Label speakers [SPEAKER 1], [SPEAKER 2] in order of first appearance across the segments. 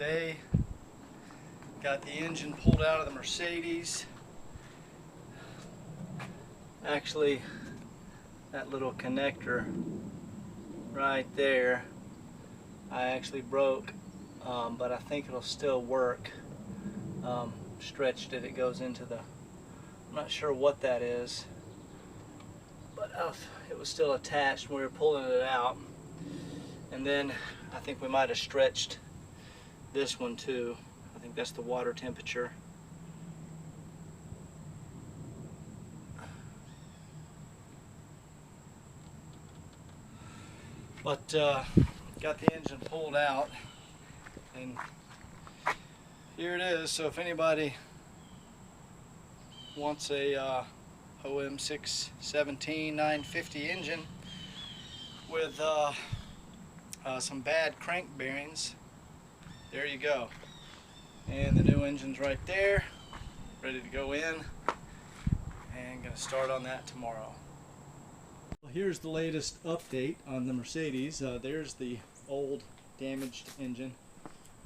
[SPEAKER 1] today. Got the engine pulled out of the Mercedes. Actually, that little connector right there I actually broke, but I think it'll still work. Stretched it, it goes into the, I'm not sure what that is, but it was still attached when we were pulling it out. And then I think we might have stretched this one too. I think that's the water temperature. But got the engine pulled out, and here it is. So if anybody wants a OM 617 950 engine with some bad crank bearings, there you go. And the new engine's right there, ready to go in, and gonna start on that tomorrow. Well, here's the latest update on the Mercedes. There's the old damaged engine.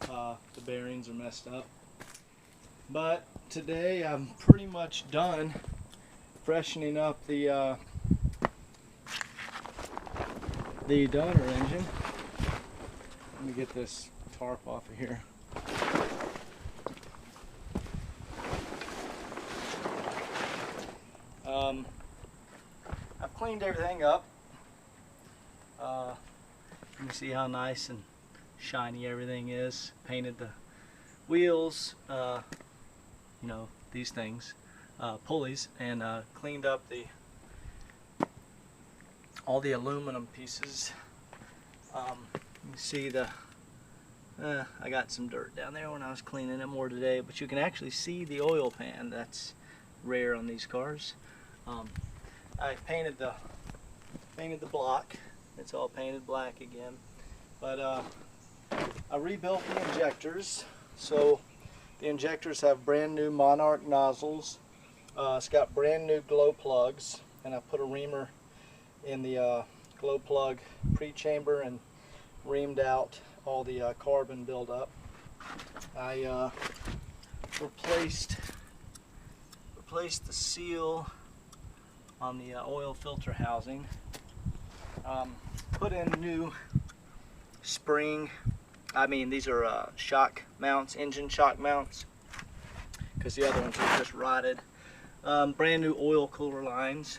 [SPEAKER 1] The bearings are messed up. But today I'm pretty much done freshening up the donor engine. Let me get this tarp off of here. I've cleaned everything up. You can see how nice and shiny everything is. Painted the wheels, you know, these things, pulleys, and cleaned up all the aluminum pieces. You can see I got some dirt down there when I was cleaning it more today, but you can actually see the oil pan. That's rare on these cars. I painted the block. It's all painted black again. But I rebuilt the injectors. So the injectors have brand new Monarch nozzles. It's got brand new glow plugs, and I put a reamer in the glow plug pre-chamber and reamed out all the carbon buildup. I replaced the seal on the oil filter housing. Put in new spring, these are shock mounts, engine shock mounts, because the other ones are just rotted. Brand new oil cooler lines.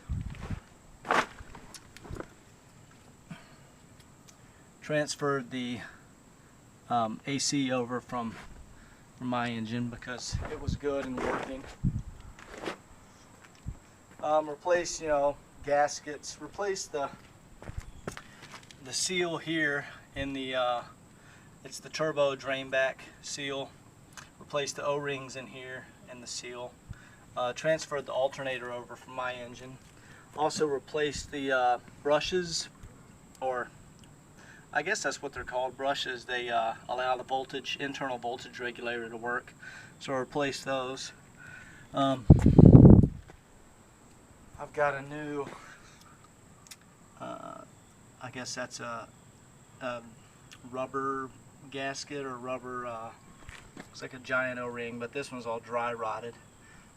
[SPEAKER 1] Transferred the AC over from my engine because it was good and working. Replaced, gaskets. Replaced the seal here in the it's the turbo drain back seal. Replaced the O-rings in here and the seal. Transferred the alternator over from my engine. Also replaced the brushes, or I guess that's what they're called, brushes. They allow the internal voltage regulator to work. So I replaced those. I've got a new, I guess that's a rubber gasket or rubber, looks like a giant O-ring, but this one's all dry rotted.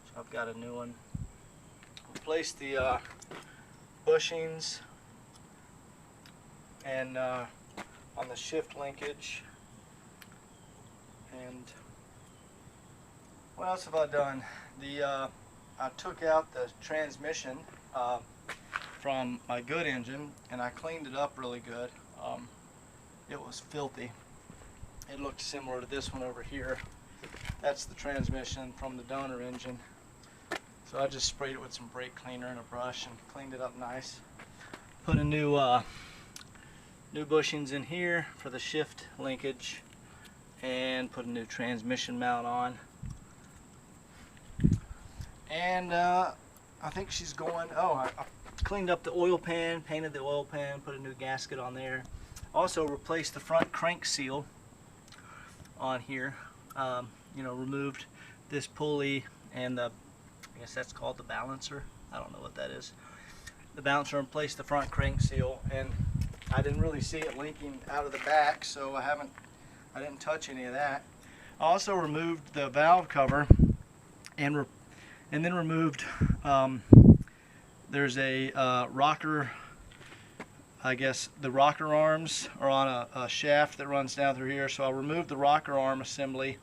[SPEAKER 1] So I've got a new one. Replaced the bushings and on the shift linkage. And what else have I done? I took out the transmission from my good engine, and I cleaned it up really good. It was filthy. It looked similar to this one over here. That's the transmission from the donor engine. So I just sprayed it with some brake cleaner and a brush and cleaned it up nice. Put a new bushings in here for the shift linkage, and put a new transmission mount on. And I think she's going, I cleaned up the oil pan, painted the oil pan, put a new gasket on there. Also replaced the front crank seal on here. Removed this pulley and I guess that's called the balancer. I don't know what that is. The balancer, and replaced the front crank seal, and I didn't really see it linking out of the back, so I I didn't touch any of that. I also removed the valve cover and then removed, there's a rocker, I guess the rocker arms are on a shaft that runs down through here, so I'll remove the rocker arm assembly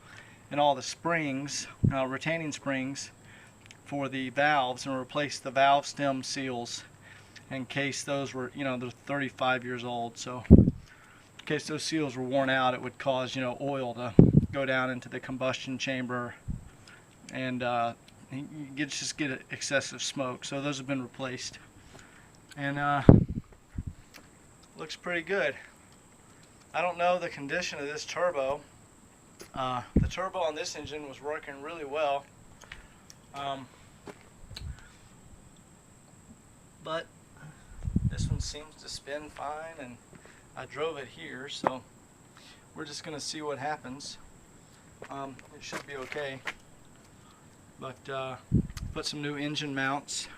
[SPEAKER 1] and all the springs, retaining springs for the valves, and replace the valve stem seals in case those were, they're 35 years old, so in case those seals were worn out, it would cause, oil to go down into the combustion chamber, and you just get excessive smoke. So those have been replaced, and looks pretty good. I don't know the condition of this turbo. The turbo on this engine was working really well, but this one seems to spin fine, and I drove it here, so we're just going to see what happens. It should be okay, but put some new engine mounts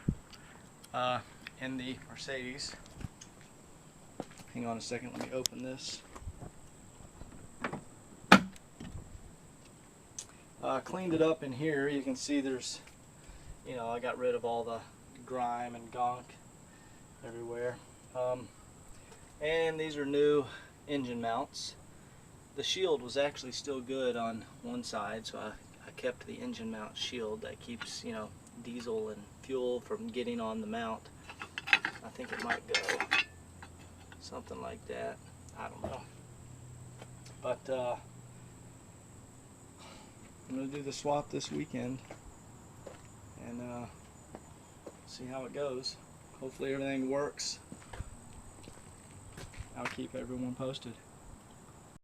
[SPEAKER 1] in the Mercedes. Hang on a second, let me open this. Cleaned it up in here. You can see there's, I got rid of all the grime and gunk everywhere. And these are new engine mounts. The shield was actually still good on one side, so I kept the engine mount shield that keeps, diesel and fuel from getting on the mount. I think it might go something like that. I don't know. But I'm going to do the swap this weekend and see how it goes. Hopefully everything works. I'll keep everyone posted.